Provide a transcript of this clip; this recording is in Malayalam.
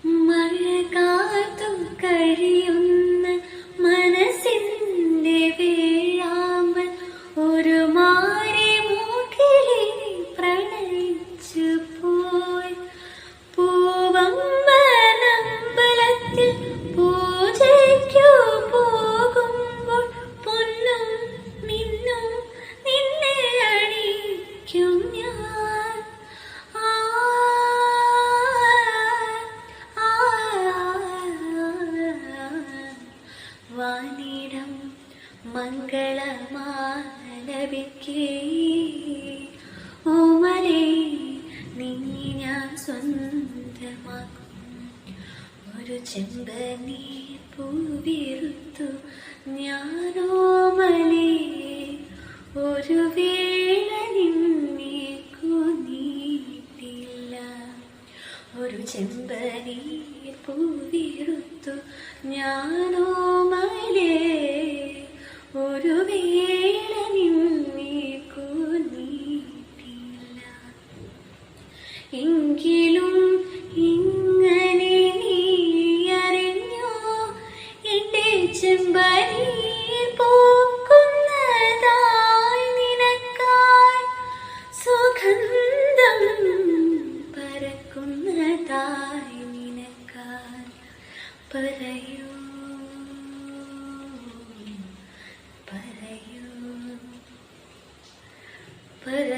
മഴ കാത്തു കഴിയുന്ന മനസ്സിന്റെ വേഴാമ്പൽ ഒരു മാറി മൂക്കിലെ പ്രണയിച്ചു പോയി. പൂവമ്പലത്തിൽ പൂജയ്ക്കു പോകുമ്പോൾ പൊന്നും മിന്നും നിന്നെ അണിയിക്കും ഞാൻ. വാനിടം മംഗളമാലപിക്കേ ഓമലേ നിന്നെ ഞാൻ സ്വന്തമാക്കും. ഒരു ചെമ്പനീർ പൂവിറുത്തു ഞാനോമലേ ഒരു വേള നിന്നെ കുനീട്ടില്ല. ഒരു ചെമ്പനീർ പൂവിറുത്തു ഞാനോമലേ ഒരു വേള നിന്നെ കുനീട്ടില്ല. എങ്കിലും ഇങ്ങനെ നീ അറിഞ്ഞോ എന്റെ ചെമ്പനീർ പൂക്കുന്നതായി നിനക്കായി സുഗന്ധം പരക്കുന്നതായി നിനക്കായി. പറയൂ പറയൂ പറയൂ.